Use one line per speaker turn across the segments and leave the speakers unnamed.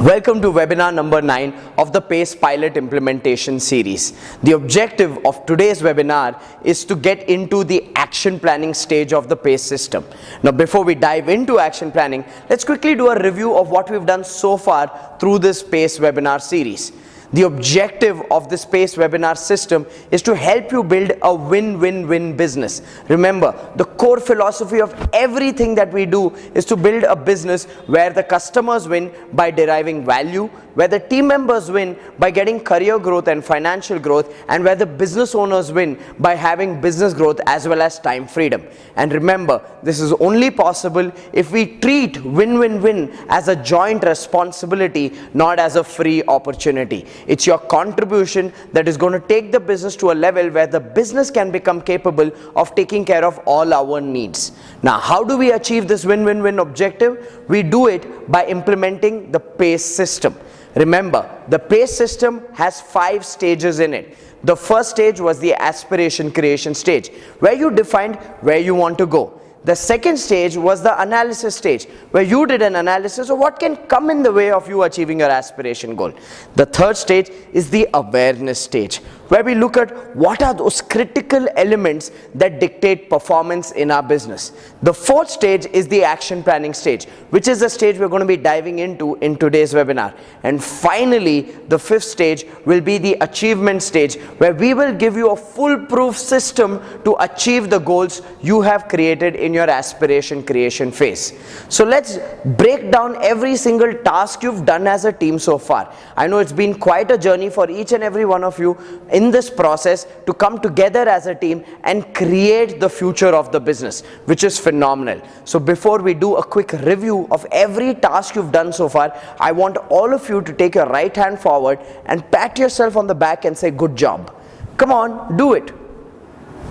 Welcome to webinar number 9 of the PACE Pilot Implementation Series. The objective of today's webinar is to get into the action planning stage of the PACE system. Now, before we dive into action planning, let's quickly do a review of what we've done so far through this PACE webinar series. The objective of this PACE webinar system is to help you build a win-win-win business. Remember, the core philosophy of everything that we do is to build a business where the customers win by deriving value, where the team members win by getting career growth and financial growth, and where the business owners win by having business growth as well as time freedom. And remember, this is only possible if we treat win-win-win as a joint responsibility, not as a free opportunity. It's your contribution that is going to take the business to a level where the business can become capable of taking care of all our needs. Now, how do we achieve this win-win-win objective? We do it by implementing the PACE system. Remember, the PACE system has 5 stages in it. The first stage was the aspiration creation stage, where you defined where you want to go. The second stage was the analysis stage, where you did an analysis of what can come in the way of you achieving your aspiration goal. The third stage is the awareness stage, where we look at what are those critical elements that dictate performance in our business. The fourth stage is the action planning stage, which is the stage we're going to be diving into in today's webinar. And finally, the fifth stage will be the achievement stage, where we will give you a foolproof system to achieve the goals you have created in your aspiration creation phase. So let's break down every single task you've done as a team so far. I know it's been quite a journey for each and every one of you in this process to come together as a team and create the future of the business, which is phenomenal. So before we do a quick review of every task you've done so far, I want all of you to take your right hand forward and pat yourself on the back and say, good job. Come on, do it.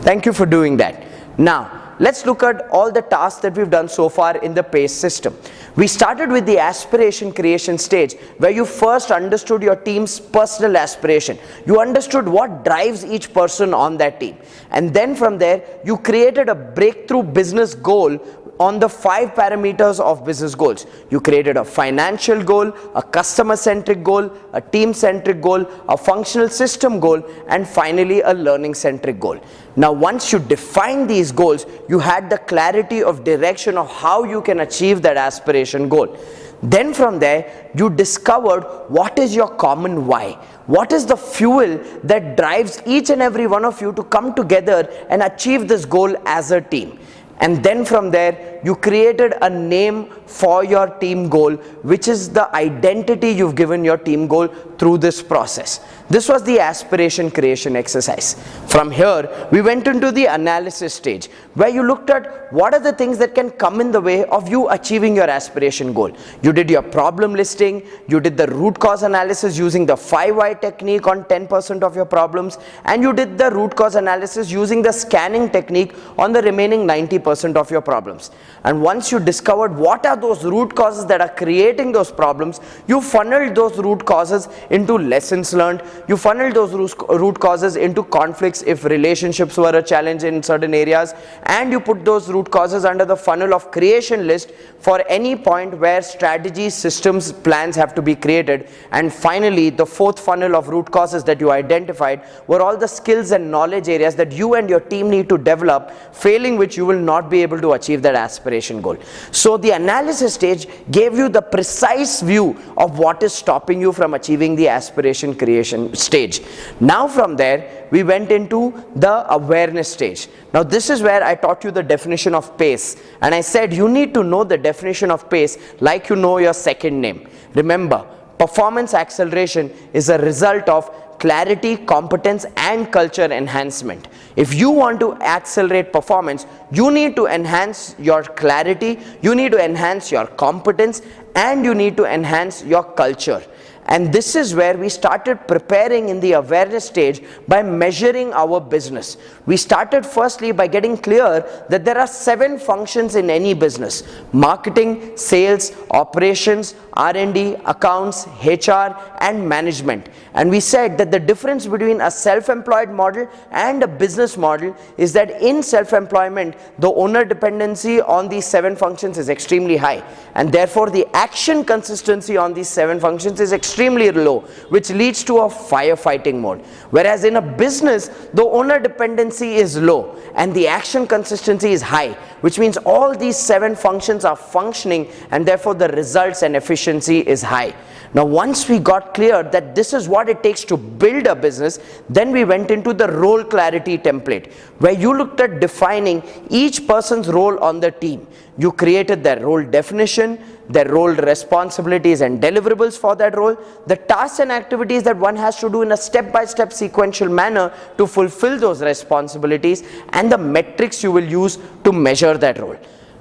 Thank you for doing that. Now, let's look at all the tasks that we've done so far in the PACE system. We started with the aspiration creation stage, where you first understood your team's personal aspiration. You understood what drives each person on that team. And then from there, you created a breakthrough business goal on the 5 parameters of business goals. You created a financial goal, a customer-centric goal, a team-centric goal, a functional system goal, and finally a learning-centric goal. Now, once you define these goals, you had the clarity of direction of how you can achieve that aspiration goal. Then from there, you discovered what is your common why. What is the fuel that drives each and every one of you to come together and achieve this goal as a team. And then from there, you created a name for your team goal, which is the identity you've given your team goal through this process. This was the aspiration creation exercise. From here, we went into the analysis stage, where you looked at what are the things that can come in the way of you achieving your aspiration goal. You did your problem listing, you did the root cause analysis using the 5 why technique on 10% of your problems, and you did the root cause analysis using the scanning technique on the remaining 90% of your problems. And once you discovered what are those root causes that are creating those problems, you funneled those root causes into lessons learned. You funneled those root causes into conflicts if relationships were a challenge in certain areas, and you put those root causes under the funnel of creation list for any point where strategies, systems, plans have to be created. And finally, the fourth funnel of root causes that you identified were all the skills and knowledge areas that you and your team need to develop, failing which you will not be able to achieve that aspiration goal. So the analysis stage gave you the precise view of what is stopping you from achieving the aspiration creation stage. Now from there, we went into the awareness stage. Now this is where I taught you the definition of PACE, and I said you need to know the definition of PACE like you know your second name. Remember, performance acceleration is a result of clarity, competence, and culture enhancement. If you want to accelerate performance, you need to enhance your clarity, you need to enhance your competence, and you need to enhance your culture. And this is where we started preparing in the awareness stage by measuring our business. We started firstly by getting clear that there are 7 functions in any business: marketing, sales, operations, R&D, accounts, HR, and management. And we said that the difference between a self-employed model and a business model is that in self-employment, the owner dependency on these 7 functions is extremely high, and therefore the action consistency on these 7 functions is extremely low, which leads to a firefighting mode. Whereas in a business, the owner dependency is low and the action consistency is high, which means all these 7 functions are functioning, and therefore the results and efficiency is high. Now, once we got clear that this is what it takes to build a business, then we went into the role clarity template, where you looked at defining each person's role on the team. You created their role definition, their role responsibilities and deliverables for that role, the tasks and activities that one has to do in a step-by-step sequential manner to fulfill those responsibilities, and the metrics you will use to measure that role.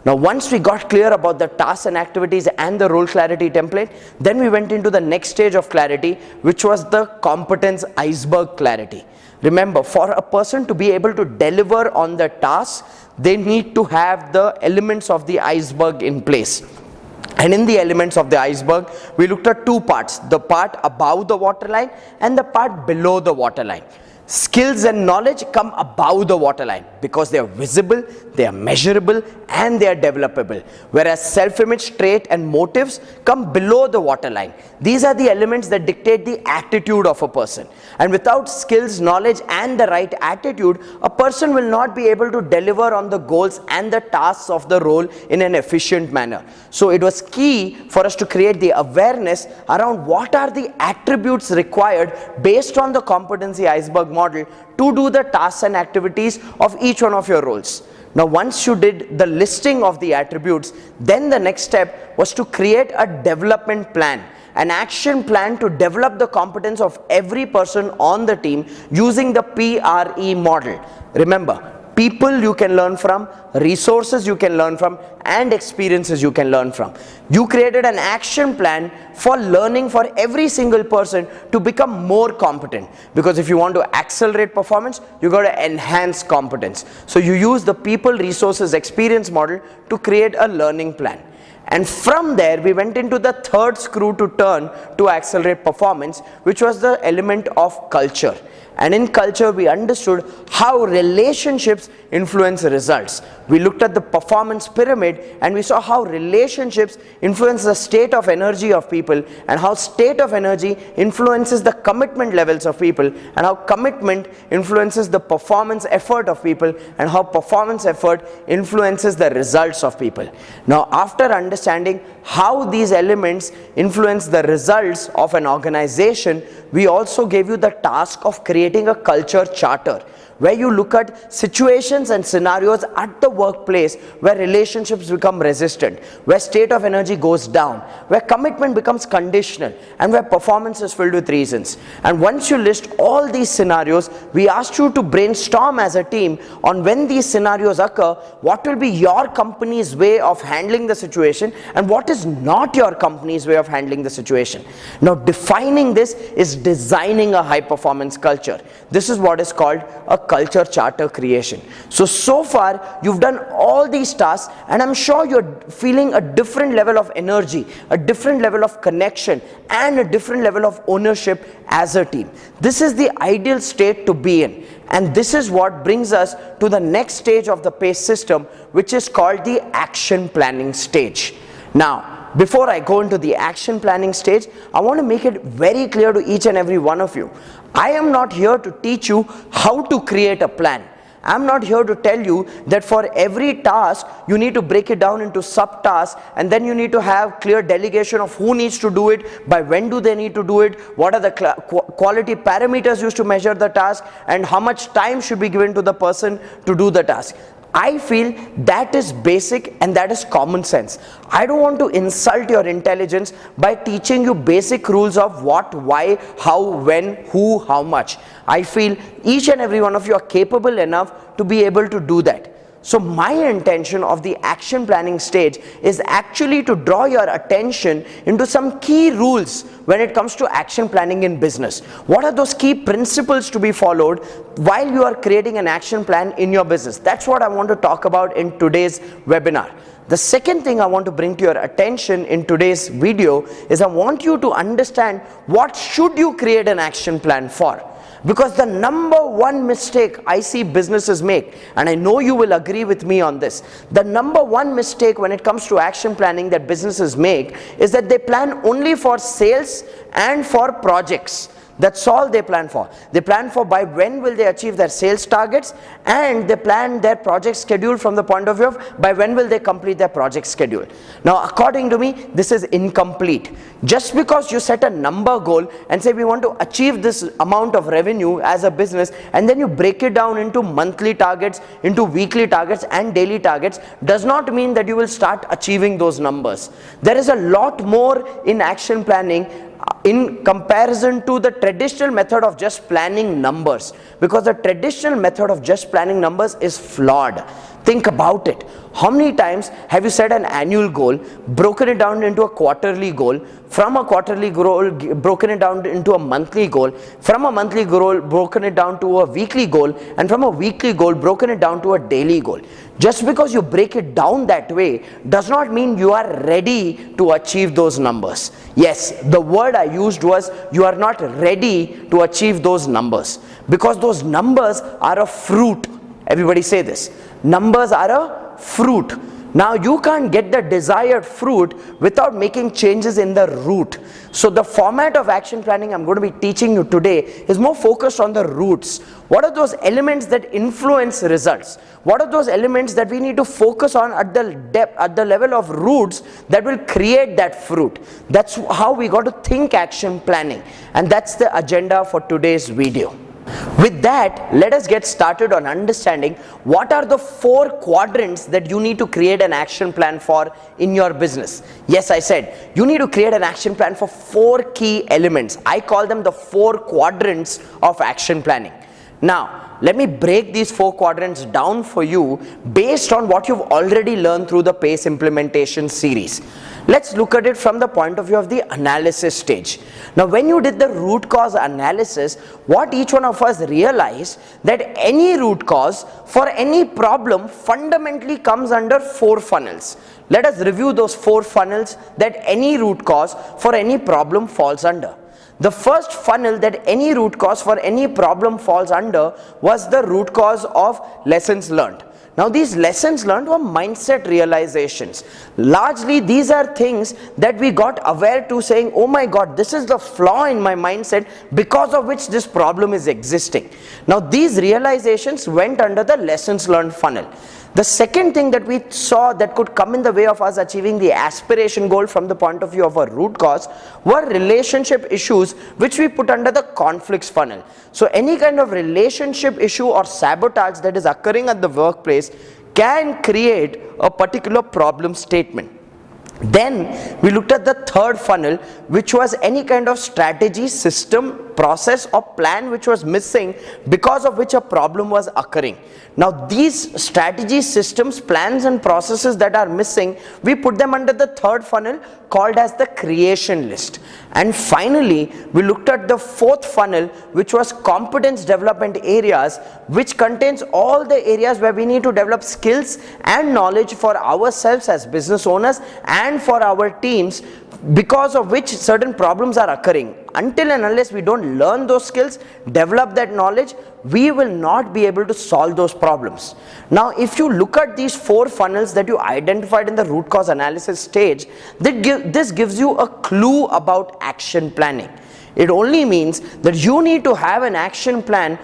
Now, once we got clear about the tasks and activities and the role clarity template, then we went into the next stage of clarity, which was the competence iceberg clarity. Remember, for a person to be able to deliver on the task, they need to have the elements of the iceberg in place. And in the elements of the iceberg, we looked at 2 parts: the part above the waterline and the part below the waterline. Skills and knowledge come above the waterline because they are visible, they are measurable, and they are developable. Whereas self-image, trait, and motives come below the waterline. These are the elements that dictate the attitude of a person. And without skills, knowledge, and the right attitude, a person will not be able to deliver on the goals and the tasks of the role in an efficient manner. So it was key for us to create the awareness around what are the attributes required based on the competency iceberg model to do the tasks and activities of each one of your roles. Now, once you did the listing of the attributes, then the next step was to create a development plan, an action plan to develop the competence of every person on the team using the PRE model. Remember, people you can learn from, resources you can learn from, and experiences you can learn from. You created an action plan for learning for every single person to become more competent, because if you want to accelerate performance, you got to enhance competence. So you use the people, resources, experience model to create a learning plan. And from there, we went into the third screw to turn to accelerate performance, which was the element of culture. And in culture, we understood how relationships influence results. We looked at the performance pyramid and we saw how relationships influence the state of energy of people, and how state of energy influences the commitment levels of people, and how commitment influences the performance effort of people, and how performance effort influences the results of people. Now, after understanding how these elements influence the results of an organization, we also gave you the task of creating a culture charter, where you look at situations and scenarios at the workplace where relationships become resistant, where state of energy goes down, where commitment becomes conditional, and where performance is filled with reasons. And once you list all these scenarios, we asked you to brainstorm as a team on when these scenarios occur, what will be your company's way of handling the situation and what is not your company's way of handling the situation. Now, defining this is designing a high performance culture. This is what is called a culture charter creation. So far you've done all these tasks, and I'm sure you're feeling a different level of energy, a different level of connection, and a different level of ownership as a team. This is the ideal state to be in, and this is what brings us to the next stage of the PACE system, which is called the action planning stage. Now, before I go into the action planning stage, I want to make it very clear to each and every one of you. I am not here to teach you how to create a plan. I'm not here to tell you that for every task you need to break it down into subtasks, and then you need to have clear delegation of who needs to do it, by when do they need to do it, what are the quality parameters used to measure the task, and how much time should be given to the person to do the task. I feel that is basic and that is common sense. I don't want to insult your intelligence by teaching you basic rules of what, why, how, when, who, how much. I feel each and every one of you are capable enough to be able to do that. So my intention of the action planning stage is actually to draw your attention into some key rules when it comes to action planning in business. What are those key principles to be followed while you are creating an action plan in your business? That's what I want to talk about in today's webinar. The second thing I want to bring to your attention in today's video is I want you to understand what should you create an action plan for. Because the number one mistake I see businesses make, and I know you will agree with me on this, the number one mistake when it comes to action planning that businesses make is that they plan only for sales and for projects. That's all they plan for. They plan for by when will they achieve their sales targets, and they plan their project schedule from the point of view of by when will they complete their project schedule. Now, according to me, this is incomplete. Just because you set a number goal and say we want to achieve this amount of revenue as a business, and then you break it down into monthly targets, into weekly targets and daily targets, does not mean that you will start achieving those numbers. There is a lot more in action planning in comparison to the traditional method of just planning numbers, because the traditional method of just planning numbers is flawed. Think about it. How many times have you set an annual goal, broken it down into a quarterly goal, from a quarterly goal broken it down into a monthly goal, from a monthly goal broken it down to a weekly goal, and from a weekly goal broken it down to a daily goal? Just because you break it down that way does not mean you are ready to achieve those numbers. Yes, the word I used was you are not ready to achieve those numbers, because those numbers are a fruit. Everybody say this. Numbers are a fruit. Now you can't get the desired fruit without making changes in the root. So the format of action planning I'm going to be teaching you today is more focused on the roots. What are those elements that influence results? What are those elements that we need to focus on at the depth, at the level of roots that will create that fruit? That's how we got to think action planning, and that's the agenda for today's video. With that, let us get started on understanding what are the 4 quadrants that you need to create an action plan for in your business. Yes, I said you need to create an action plan for 4 key elements. I call them the 4 quadrants of action planning. Now, let me break these 4 quadrants down for you based on what you've already learned through the PACE implementation series. Let's look at it from the point of view of the analysis stage. Now, when you did the root cause analysis, what each one of us realized that any root cause for any problem fundamentally comes under 4 funnels. Let us review those 4 funnels that any root cause for any problem falls under. The first funnel that any root cause for any problem falls under was the root cause of lessons learned. Now, these lessons learned were mindset realizations. Largely, these are things that we got aware to, saying, oh my God, this is the flaw in my mindset because of which this problem is existing. Now, these realizations went under the lessons learned funnel. The second thing that we saw that could come in the way of us achieving the aspiration goal from the point of view of a root cause were relationship issues, which we put under the conflicts funnel. So any kind of relationship issue or sabotage that is occurring at the workplace can create a particular problem statement. Then we looked at the third funnel, which was any kind of strategy, system, process or plan which was missing, because of which a problem was occurring. Now these strategies, systems, plans and processes that are missing, we put them under the third funnel called as the creation list. And finally, we looked at the fourth funnel, which was competence development areas, which contains all the areas where we need to develop skills and knowledge for ourselves as business owners and for our teams, because of which certain problems are occurring. Until and unless we don't learn those skills, develop that knowledge, we will not be able to solve those problems. Now, if you look at these 4 funnels that you identified in the root cause analysis stage, this gives you a clue about action planning. It only means that you need to have an action plan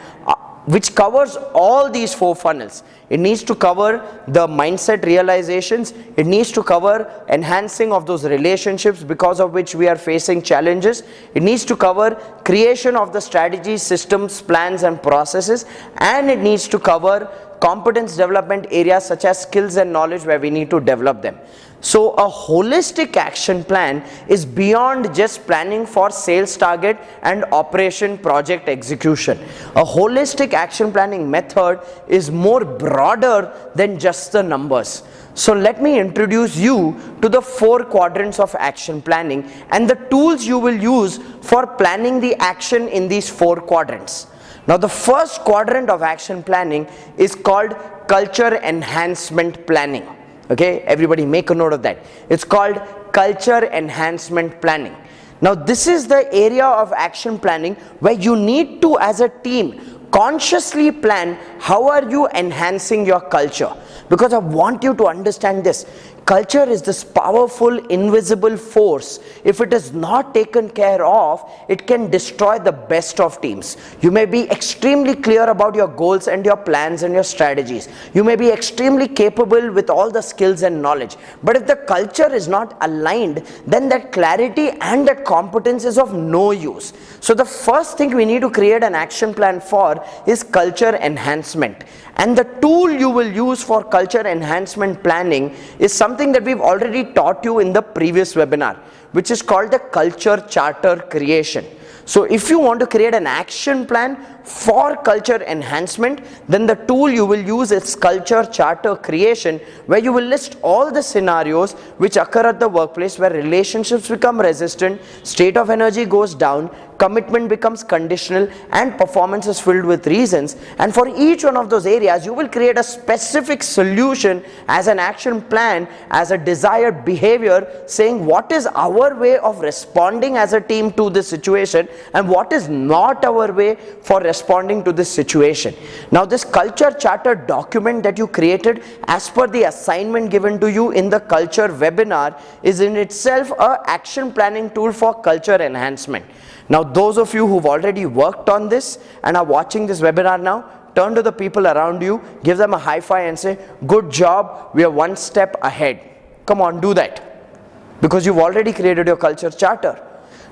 which covers all these 4 funnels. It needs to cover the mindset realizations, it needs to cover enhancing of those relationships because of which we are facing challenges, it needs to cover creation of the strategies, systems, plans and processes, and it needs to cover competence development areas such as skills and knowledge where we need to develop them. So a holistic action plan is beyond just planning for sales target and operation project execution. A holistic action planning method is more broader than just the numbers. So let me introduce you to the 4 quadrants of action planning and the tools you will use for planning the action in these 4 quadrants. Now the first quadrant of action planning is called culture enhancement planning. Okay, everybody make a note of that. It's called culture enhancement planning. Now this is the area of action planning where you need to, as a team, consciously plan how are you enhancing your culture. Because I want you to understand this. Culture is this powerful invisible force. If it is not taken care of, it can destroy the best of teams. You may be extremely clear about your goals and your plans and your strategies. You may be extremely capable with all the skills and knowledge. But if the culture is not aligned, then that clarity and that competence is of no use. So the first thing we need to create an action plan for is culture enhancement. And the tool you will use for culture enhancement planning is something that we've already taught you in the previous webinar, which is called the culture charter creation. So if you want to create an action plan for culture enhancement, then the tool you will use is culture charter creation, where you will list all the scenarios which occur at the workplace where relationships become resistant, state of energy goes down, commitment becomes conditional, and performance is filled with reasons. And for each one of those areas, you will create a specific solution as an action plan, as a desired behavior, saying what is our way of responding as a team to this situation and what is not our way for responding to this situation. Now this culture charter document that you created as per the assignment given to you in the culture webinar is in itself an action planning tool for culture enhancement. Now those of you who've already worked on this and are watching this webinar now, turn to the people around you, give them a high five and say, good job, we are one step ahead. Come on, do that. Because you've already created your culture charter.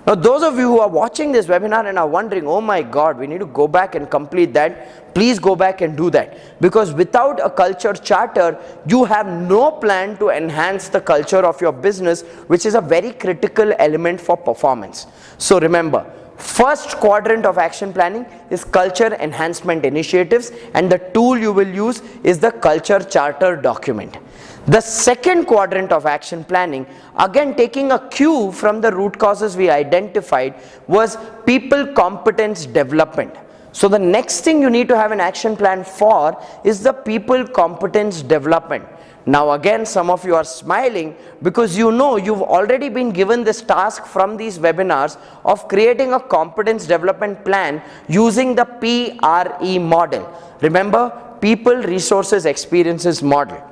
Now those of you who are watching this webinar and are wondering, oh my God, we need to go back and complete that, please go back and do that. Because without a culture charter, you have no plan to enhance the culture of your business, which is a very critical element for performance. So remember, first quadrant of action planning is culture enhancement initiatives, and the tool you will use is the culture charter document. The second quadrant of action planning, again taking a cue from the root causes we identified, was people competence development. So the next thing you need to have an action plan for is the people competence development. Now again, some of you are smiling because you know you've already been given this task from these webinars of creating a competence development plan using the PRE model. Remember, people, resources, experiences model.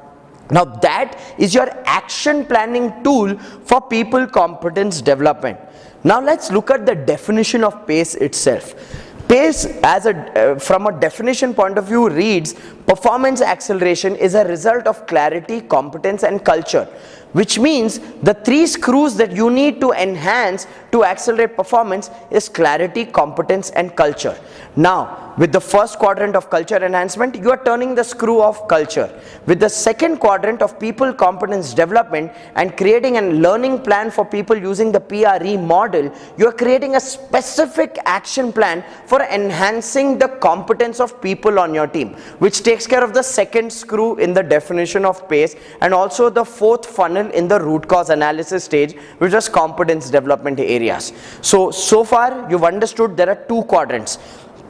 Now that is your action planning tool for people competence development. Now let's look at the definition of PACE itself. PACE, from a definition point of view, reads: performance acceleration is a result of clarity, competence, and culture, which means the 3 screws that you need to enhance to accelerate performance is clarity, competence, and culture. Now, with the first quadrant of culture enhancement, you are turning the screw of culture. With the second quadrant of people competence development and creating a learning plan for people using the PRE model, you are creating a specific action plan for enhancing the competence of people on your team, which takes care of the second screw in the definition of PACE and also the 4th funnel in the root cause analysis stage, which is competence development areas. So far you've understood there are 2 quadrants: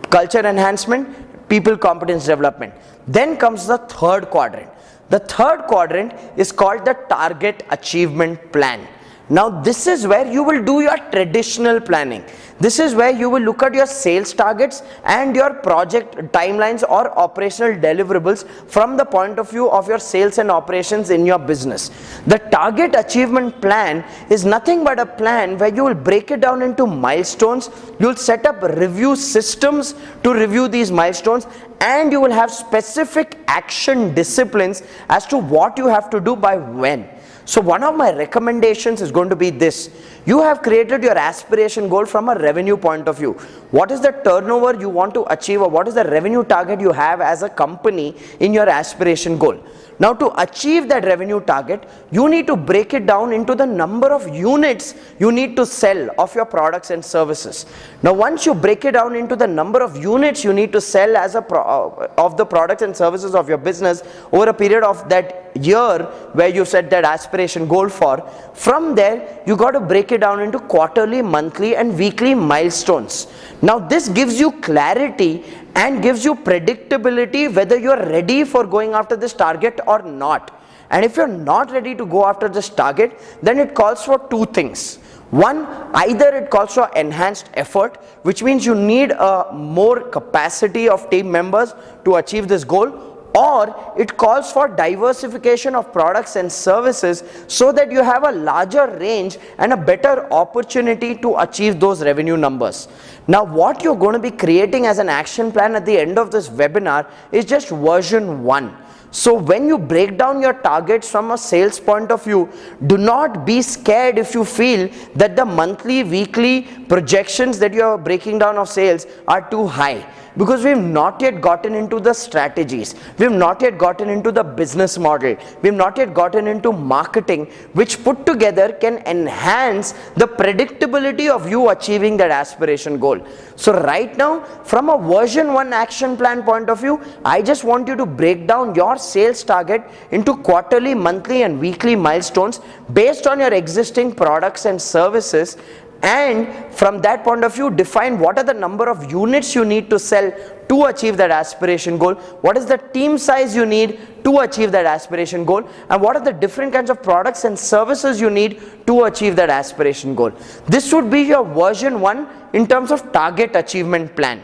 culture enhancement, people competence development. Then comes the 3rd quadrant. The 3rd quadrant is called the target achievement plan. Now this is where you will do your traditional planning. This is where you will look at your sales targets and your project timelines or operational deliverables from the point of view of your sales and operations in your business. The target achievement plan is nothing but a plan where you will break it down into milestones. You will set up review systems to review these milestones, and you will have specific action disciplines as to what you have to do by when. So one of my recommendations is going to be this: You have created your aspiration goal from a revenue point of view. What is the turnover you want to achieve, or what is the revenue target you have as a company in your aspiration goal? Now, to achieve that revenue target, you need to break it down into the number of units you need to sell of your products and services. Now, once you break it down into the number of units you need to sell as of the products and services of your business over a period of that year where you set that aspiration goal for, from there you got to break it down into quarterly, monthly and weekly milestones. Now, this gives you clarity and gives you predictability whether you are ready for going after this target or not. And if you're not ready to go after this target, then it calls for two things. One, either it calls for enhanced effort, which means you need a more capacity of team members to achieve this goal, or it calls for diversification of products and services so that you have a larger range and a better opportunity to achieve those revenue numbers. Now, what you're going to be creating as an action plan at the end of this webinar is just version 1. So when you break down your targets from a sales point of view, do not be scared if you feel that the monthly, weekly projections that you are breaking down of sales are too high. Because we've not yet gotten into the strategies, we've not yet gotten into the business model, we've not yet gotten into marketing, which put together can enhance the predictability of you achieving that aspiration goal. So right now, from a version 1 action plan point of view, I just want you to break down your sales target into quarterly, monthly and weekly milestones based on your existing products and services. And from that point of view, define what are the number of units you need to sell to achieve that aspiration goal, what is the team size you need to achieve that aspiration goal, and what are the different kinds of products and services you need to achieve that aspiration goal. This would be your version 1 in terms of target achievement plan.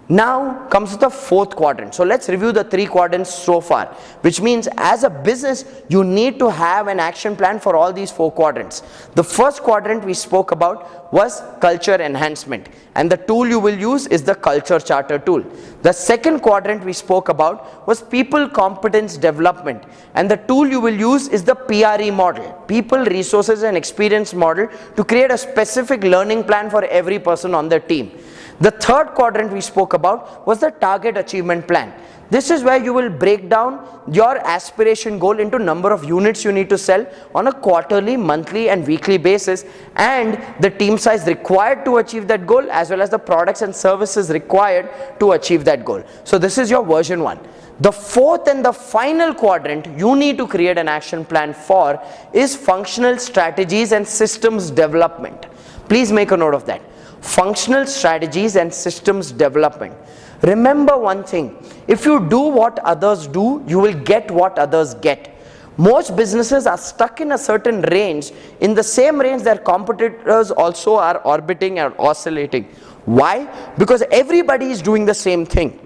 Now comes the fourth quadrant. So let's review the 3 quadrants so far, which means as a business you need to have an action plan for all these 4 quadrants. The first quadrant we spoke about was culture enhancement, and the tool you will use is the culture charter tool. The second quadrant we spoke about was people competence development, and the tool you will use is the PRE model, people resources and experience model, to create a specific learning plan for every person on the team. The third quadrant we spoke about was the target achievement plan. This is where you will break down your aspiration goal into number of units you need to sell on a quarterly, monthly and weekly basis, and the team size required to achieve that goal, as well as the products and services required to achieve that goal. So this is your version 1. The fourth and the final quadrant you need to create an action plan for is functional strategies and systems development. Please make a note of that. Functional strategies and systems development. Remember one thing, if you do what others do, you will get what others get. Most businesses are stuck in a certain range, in the same range their competitors also are orbiting and oscillating. Why? Because everybody is doing the same thing.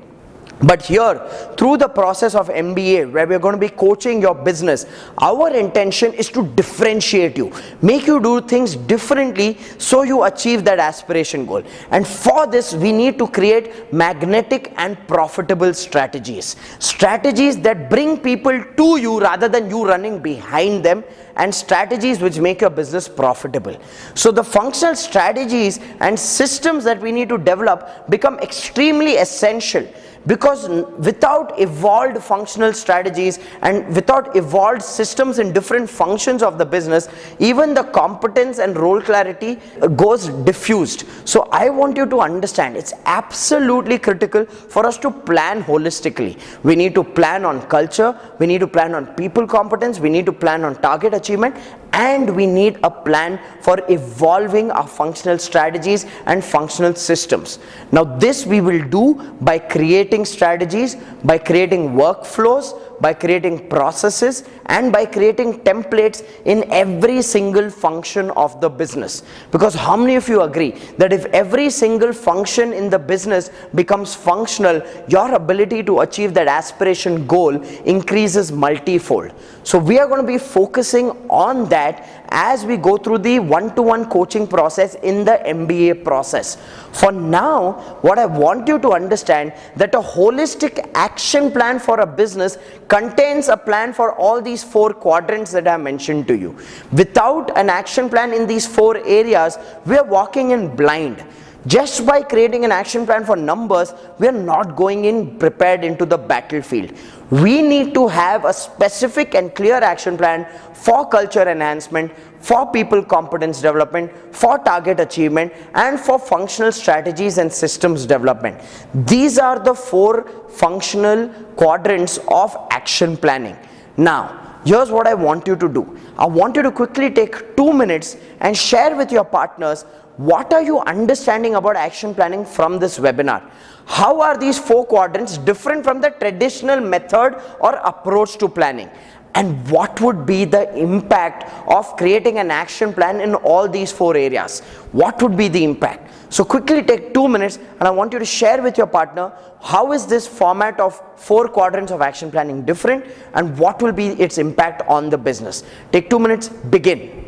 But here, through the process of MBA, where we're going to be coaching your business, our intention is to differentiate you, make you do things differently so you achieve that aspiration goal. And for this, we need to create magnetic and profitable strategies. Strategies that bring people to you rather than you running behind them, and strategies which make your business profitable. So the functional strategies and systems that we need to develop become extremely essential, because without evolved functional strategies and without evolved systems in different functions of the business, even the competence and role clarity goes diffused. So I want you to understand, it's absolutely critical for us to plan holistically. We need to plan on culture, we need to plan on people competence, we need to plan on target achievement, and we need a plan for evolving our functional strategies and functional systems. Now this we will do by creating strategies, by creating workflows, by creating processes, and by creating templates in every single function of the business. Because how many of you agree that if every single function in the business becomes functional, your ability to achieve that aspiration goal increases multifold? So we are going to be focusing on that, as we go through the one-to-one coaching process in the MBA process. For now, what I want you to understand that a holistic action plan for a business contains a plan for all these 4 quadrants that I mentioned to you. Without an action plan in these 4 areas, we are walking in blind. Just by creating an action plan for numbers, we are not going in prepared into the battlefield. We need to have a specific and clear action plan for culture enhancement, for people competence development, for target achievement, and for functional strategies and systems development. These are the 4 functional quadrants of action planning. Now, here's what I want you to do. I want you to quickly take 2 minutes and share with your partners what are you understanding about action planning from this webinar. How are these 4 quadrants different from the traditional method or approach to planning? And what would be the impact of creating an action plan in all these 4 areas? What would be the impact? So quickly take 2 minutes and I want you to share with your partner how is this format of 4 quadrants of action planning different and what will be its impact on the business. Take 2 minutes, begin.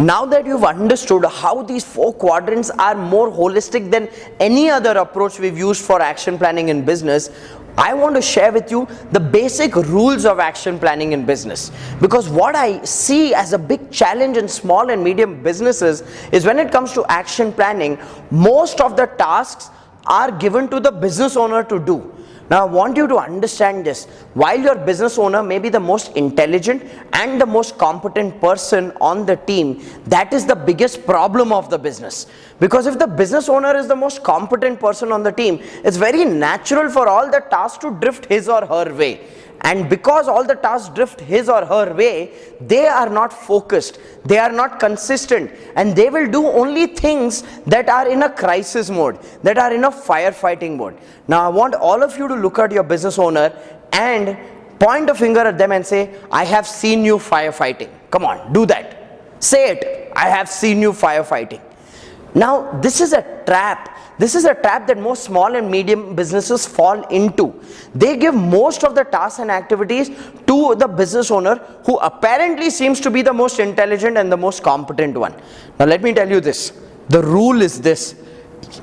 Now that you've understood how these 4 quadrants are more holistic than any other approach we've used for action planning in business, I want to share with you the basic rules of action planning in business. Because what I see as a big challenge in small and medium businesses is when it comes to action planning, most of the tasks are given to the business owner to do. Now I want you to understand this. While your business owner may be the most intelligent and the most competent person on the team, that is the biggest problem of the business. Because if the business owner is the most competent person on the team, it's very natural for all the tasks to drift his or her way. And because all the tasks drift his or her way, they are not focused, they are not consistent, and they will do only things that are in a crisis mode, that are in a firefighting mode. Now I want all of you to look at your business owner and point a finger at them and say, I have seen you firefighting. Come on, do that. Say it, I have seen you firefighting. Now this is a trap. This is a trap that most small and medium businesses fall into. They give most of the tasks and activities to the business owner who apparently seems to be the most intelligent and the most competent one. Now let me tell you this. The rule is this.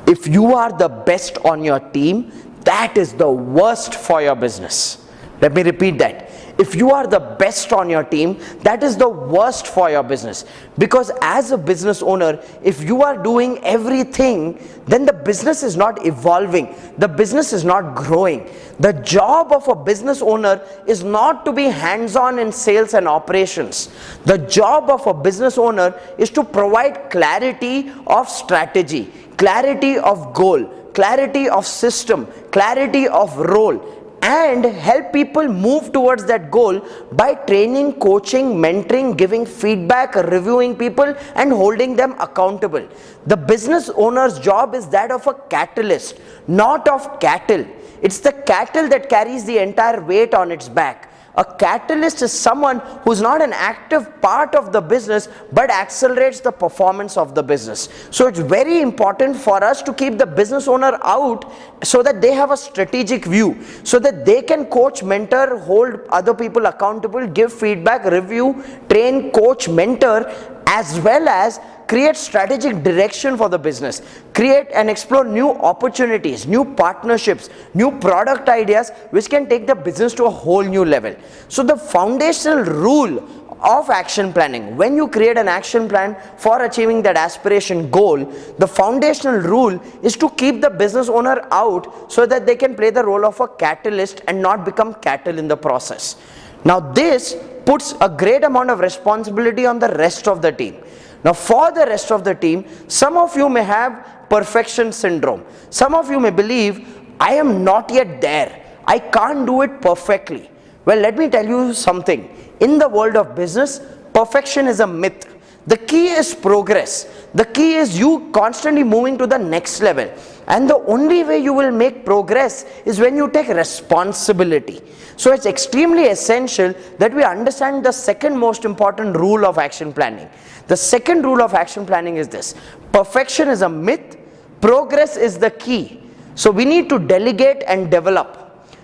If you are the best on your team, that is the worst for your business. Let me repeat that. if you are the best on your team, that is the worst for your business. Because as a business owner, if you are doing everything, then the business is not evolving, the business is not growing. The job of a business owner is not to be hands-on in sales and operations. The job of a business owner is to provide clarity of strategy, clarity of goal, clarity of system, clarity of role, and help people move towards that goal by training, coaching, mentoring, giving feedback, reviewing people, and holding them accountable. The business owner's job is that of a catalyst, not of cattle. It's the cattle that carries the entire weight on its back. A catalyst is someone who's not an active part of the business but accelerates the performance of the business. So it's very important for us to keep the business owner out so that they have a strategic view, so that they can coach, mentor, hold other people accountable, give feedback, review, train, coach, mentor, as well as create strategic direction for the business, create and explore new opportunities, new partnerships, new product ideas which can take the business to a whole new level. So the foundational rule of action planning, when you create an action plan for achieving that aspiration goal, the foundational rule is to keep the business owner out so that they can play the role of a catalyst and not become cattle in the process. Now this puts a great amount of responsibility on the rest of the team. Now for the rest of the team, some of you may have perfection syndrome. Some of you may believe, I am not yet there, I can't do it perfectly. Well, let me tell you something. In the world of business, perfection is a myth. The key is progress. The key is you constantly moving to the next level. And the only way you will make progress is when you take responsibility. So it's extremely essential that we understand the second most important rule of action planning. The second rule of action planning is this: perfection is a myth, progress is the key. So we need to delegate and develop,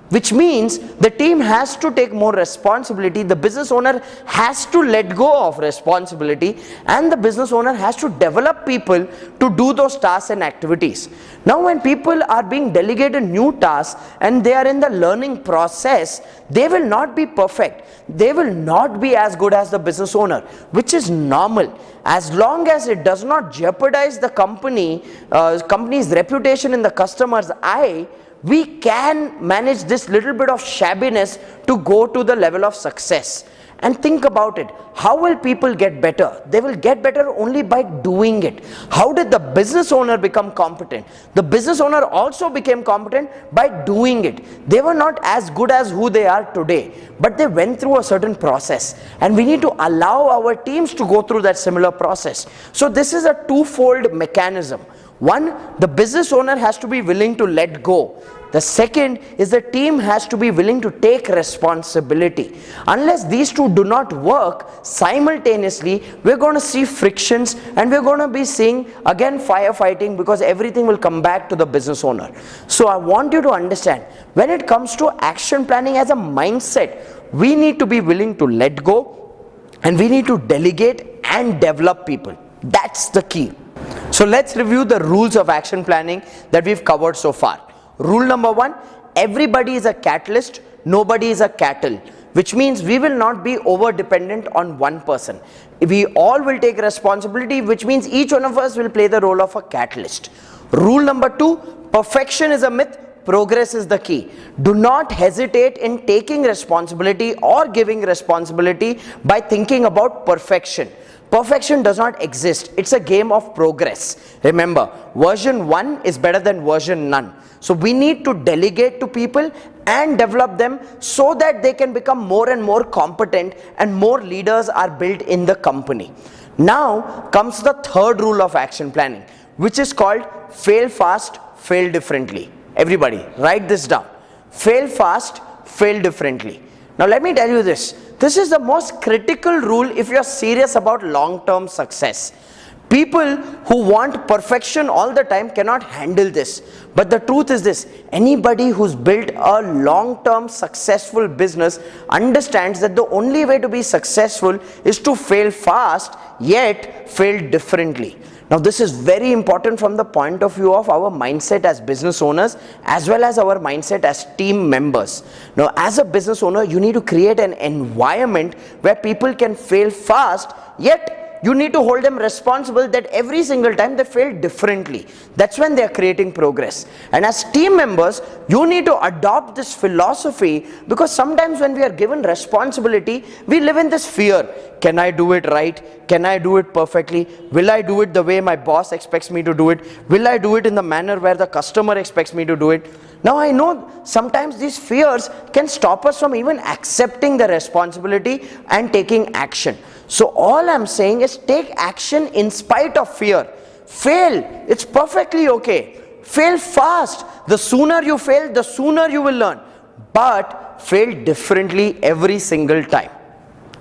which means the team has to take more responsibility, the business owner has to let go of responsibility, and the business owner has to develop people to do those tasks and activities. Now when people are being delegated new tasks and they are in the learning process, they will not be perfect. They will not be as good as the business owner, which is normal. As long as it does not jeopardize the company's reputation in the customer's eye, we can manage this little bit of shabbiness to go to the level of success. And think about it. How will people get better? They will get better only by doing it. How did the business owner become competent? The business owner also became competent by doing it. They were not as good as who they are today, but they went through a certain process. And we need to allow our teams to go through that similar process. So this is a twofold mechanism. One, the business owner has to be willing to let go. The second is the team has to be willing to take responsibility. Unless these two do not work simultaneously, we're going to see frictions and we're going to be seeing again firefighting, because everything will come back to the business owner. So I want you to understand, when it comes to action planning as a mindset, we need to be willing to let go and we need to delegate and develop people. That's the key. So let's review the rules of action planning that we've covered so far. Rule number one, everybody is a catalyst, nobody is a cattle, which means we will not be over dependent on one person. We all will take responsibility, which means each one of us will play the role of a catalyst. Rule number two, perfection is a myth, progress is the key. Do not hesitate in taking responsibility or giving responsibility by thinking about perfection. Perfection does not exist. It's a game of progress. Remember, version 1 is better than version none. So we need to delegate to people and develop them so that they can become more and more competent and more leaders are built in the company. Now comes the third rule of action planning, which is called fail fast, fail differently. Everybody, write this down. Fail fast, fail differently. Now let me tell you this. This is the most critical rule if you are serious about long-term success. People who want perfection all the time cannot handle this. But the truth is this: anybody who's built a long-term successful business understands that the only way to be successful is to fail fast, yet fail differently. Now this is very important from the point of view of our mindset as business owners as well as our mindset as team members. Now as a business owner, you need to create an environment where people can fail fast, yet you need to hold them responsible that every single time they fail differently. That's when they are creating progress. And as team members, you need to adopt this philosophy, because sometimes when we are given responsibility, we live in this fear. Can I do it right? Can I do it perfectly? Will I do it the way my boss expects me to do it? Will I do it in the manner where the customer expects me to do it? Now I know sometimes these fears can stop us from even accepting the responsibility and taking action. So all I'm saying is take action in spite of fear. Fail, it's perfectly okay. Fail fast. The sooner you fail, the sooner you will learn. But fail differently every single time.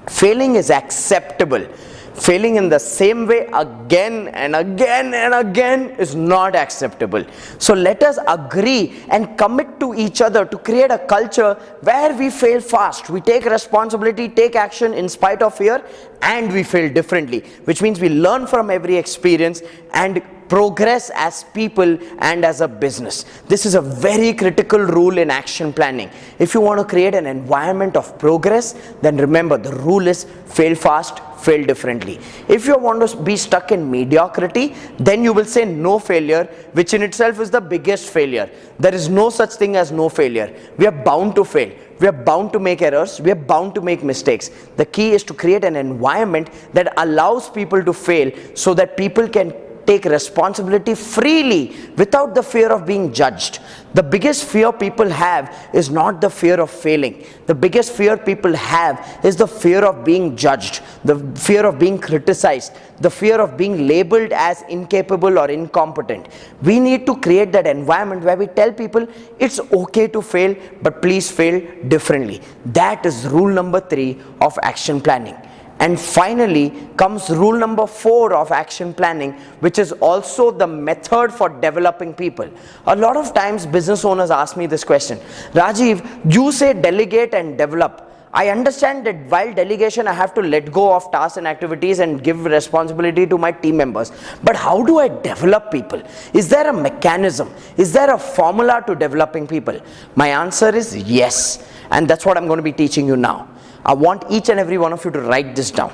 Failing is acceptable. Failing in the same way again and again and again is not acceptable. So let us agree and commit to each other to create a culture where we fail fast. We take responsibility, take action in spite of fear, and we fail differently, which means we learn from every experience and progress as people and as a business. This is a very critical rule in action planning. If you want to create an environment of progress, then remember the rule is fail fast, fail differently. If you want to be stuck in mediocrity, then you will say no failure, which in itself is the biggest failure. There is no such thing as no failure. We are bound to fail. We are bound to make errors. We are bound to make mistakes. The key is to create an environment that allows people to fail so that people can take responsibility freely without the fear of being judged. The biggest fear people have is not the fear of failing. The biggest fear people have is the fear of being judged, the fear of being criticized, the fear of being labeled as incapable or incompetent. We need to create that environment where we tell people it's okay to fail, but please fail differently. That is rule number 3 of action planning. And finally comes rule number 4 of action planning, which is also the method for developing people. A lot of times business owners ask me this question, Rajiv, you say delegate and develop. I understand that while delegation I have to let go of tasks and activities and give responsibility to my team members. But how do I develop people? Is there a mechanism? Is there a formula to developing people? My answer is yes. And that's what I'm going to be teaching you now. I want each and every one of you to write this down.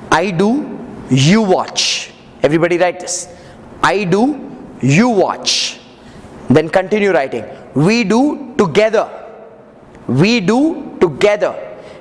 I do, you watch. Everybody write this. I do, you watch. Then continue writing. We do together. We do together.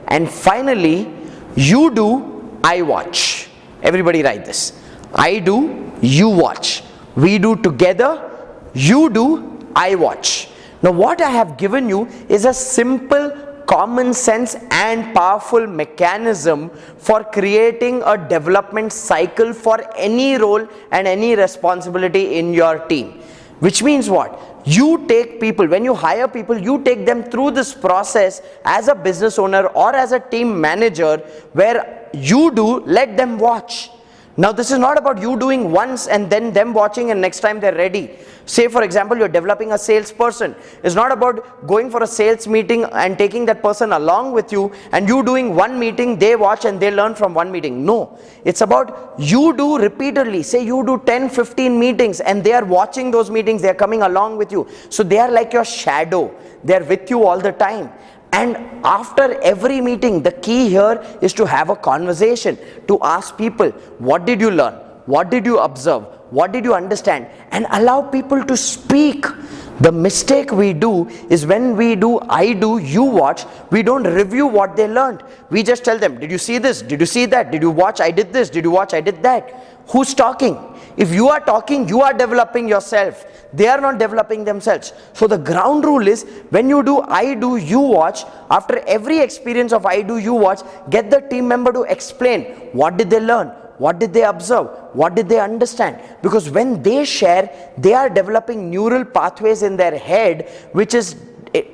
And finally, you do, I watch. Everybody write this. I do, you watch. We do together. You do, I watch. Now what I have given you is a simple, common sense and powerful mechanism for creating a development cycle for any role and any responsibility in your team. Which means what? You take people, when you hire people, you take them through this process as a business owner or as a team manager, where you do, let them watch. Now this is not about you doing once and then them watching and next time they're ready. Say for example you're developing a salesperson. It's not about going for a sales meeting and taking that person along with you and you doing one meeting, they watch and they learn from one meeting. No, it's about you do repeatedly. Say you do 10-15 meetings and they are watching those meetings, they are coming along with you. So they are like your shadow. They are with you all the time. And after every meeting, the key here is to have a conversation, to ask people, what did you learn? What did you observe? What did you understand? And allow people to speak. The mistake we do is when we do I do, you watch, we don't review what they learned. We just tell them, did you see this? Did you see that? Did you watch? I did this. Did you watch? I did that. Who's talking? If you are talking, you are developing yourself. They are not developing themselves. So the ground rule is, when you do I do, you watch, after every experience of I do, you watch, get the team member to explain what did they learn, what did they observe, what did they understand. Because when they share, they are developing neural pathways in their head, which is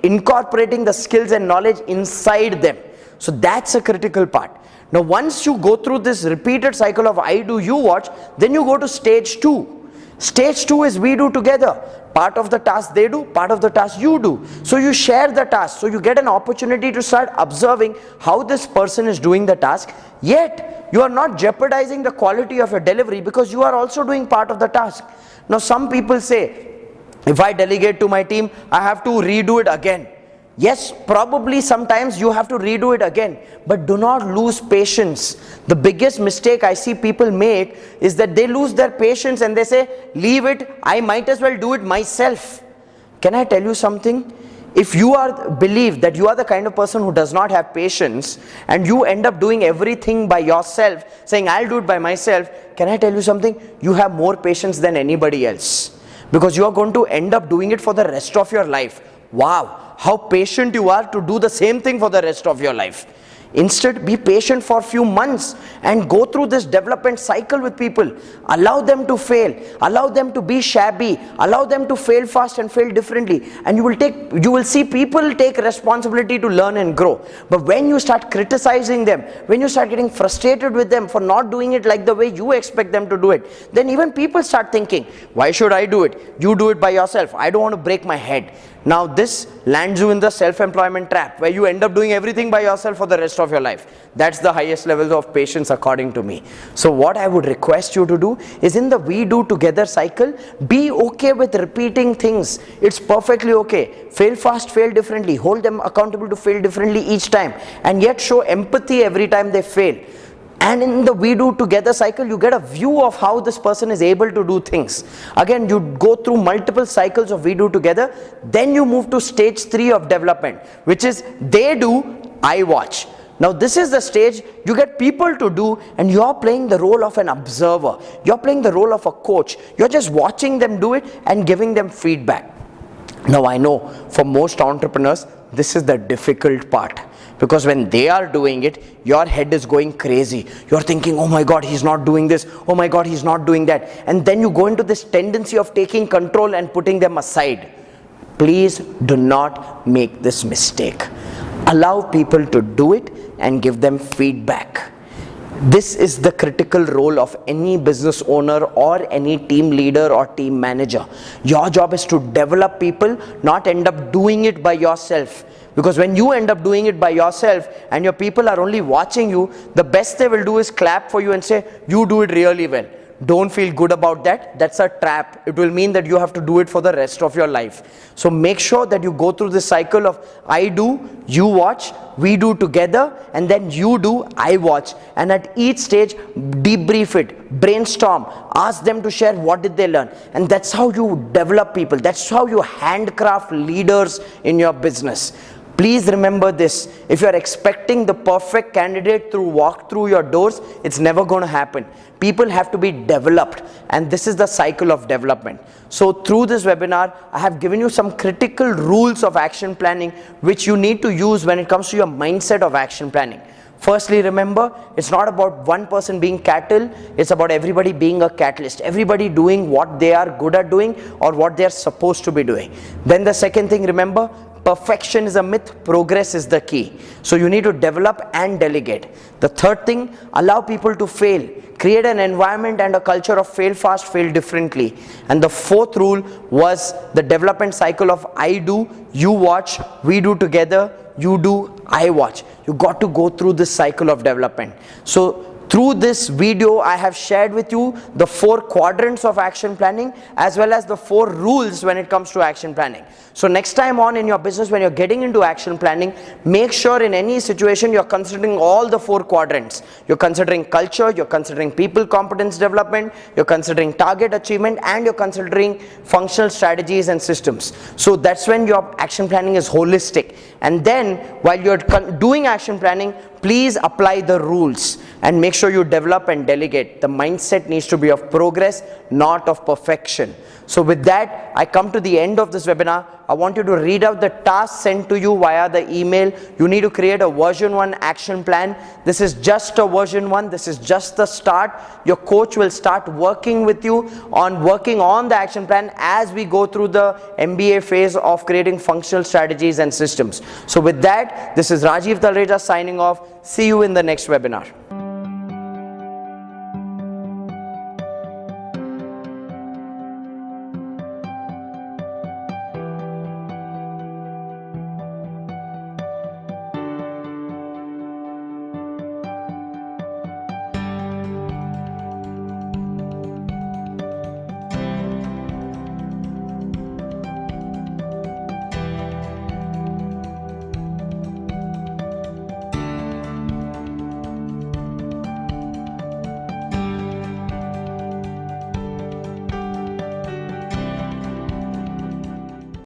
incorporating the skills and knowledge inside them. So that's a critical part. Now once you go through this repeated cycle of I do, you watch, then you go to stage 2. Stage 2 is we do together. Part of the task they do, part of the task you do. So you share the task. So you get an opportunity to start observing how this person is doing the task. Yet you are not jeopardizing the quality of your delivery because you are also doing part of the task. Now some people say, if I delegate to my team, I have to redo it again. Yes, probably sometimes you have to redo it again, but do not lose patience. The biggest mistake I see people make is that they lose their patience and they say, leave it, I might as well do it myself. Can I tell you something? If you believe that you are the kind of person who does not have patience and you end up doing everything by yourself, saying I'll do it by myself, can I tell you something? You have more patience than anybody else, because you are going to end up doing it for the rest of your life. Wow, how patient you are to do the same thing for the rest of your life. Instead, be patient for a few months and go through this development cycle with people. Allow them to fail, allow them to be shabby, allow them to fail fast and fail differently, and you will see people take responsibility to learn and grow. But when you start criticizing them, when you start getting frustrated with them for not doing it like the way you expect them to do it, then even people start thinking, why should I do it? You do it by yourself. I don't want to break my head. Now this lands you in the self-employment trap, where you end up doing everything by yourself for the rest of your life. That's the highest level of patience according to me. So what I would request you to do is, in the we do together cycle, be okay with repeating things. It's perfectly okay. Fail fast, fail differently. Hold them accountable to fail differently each time, and yet show empathy every time they fail. And in the we do together cycle, you get a view of how this person is able to do things. Again, you go through multiple cycles of we do together. Then you move to stage 3 of development, which is they do, I watch. Now this is the stage you get people to do, and you're playing the role of an observer. You're playing the role of a coach. You're just watching them do it and giving them feedback. Now I know for most entrepreneurs, this is the difficult part. Because when they are doing it, your head is going crazy. You're thinking, oh my God, he's not doing this. Oh my God, he's not doing that. And then you go into this tendency of taking control and putting them aside. Please do not make this mistake. Allow people to do it and give them feedback. This is the critical role of any business owner or any team leader or team manager. Your job is to develop people, not end up doing it by yourself. Because when you end up doing it by yourself and your people are only watching you, the best they will do is clap for you and say, you do it really well. Don't feel good about that. That's a trap. It will mean that you have to do it for the rest of your life. So make sure that you go through this cycle of I do, you watch, we do together, and then you do, I watch. And at each stage, debrief it, brainstorm, ask them to share what did they learn. And that's how you develop people. That's how you handcraft leaders in your business. Please remember this, if you are expecting the perfect candidate to walk through your doors, it's never going to happen. People have to be developed, and this is the cycle of development. So through this webinar, I have given you some critical rules of action planning which you need to use when it comes to your mindset of action planning. Firstly, remember, it's not about one person being cattle, it's about everybody being a catalyst, everybody doing what they are good at doing or what they are supposed to be doing. Then the second thing, remember, perfection is a myth, progress is the key. So you need to develop and delegate. The third thing, allow people to fail. Create an environment and a culture of fail fast, fail differently. And the fourth rule was the development cycle of I do, you watch, we do together, you do, I watch. You got to go through this cycle of development. So through this video, I have shared with you the 4 quadrants of action planning as well as the 4 rules when it comes to action planning. So next time on in your business, when you're getting into action planning, make sure in any situation you're considering all the 4 quadrants. You're considering culture, you're considering people competence development, you're considering target achievement, and you're considering functional strategies and systems. So that's when your action planning is holistic. And then while you're doing action planning, please apply the rules and make sure you develop and delegate. The mindset needs to be of progress, not of perfection. So with that, I come to the end of this webinar. I want you to read out the task sent to you via the email. You need to create a version 1 action plan. This is just a version 1. This is just the start. Your coach will start working with you on working on the action plan as we go through the MBA phase of creating functional strategies and systems. So with that, this is Rajiv Talreja signing off. See you in the next webinar.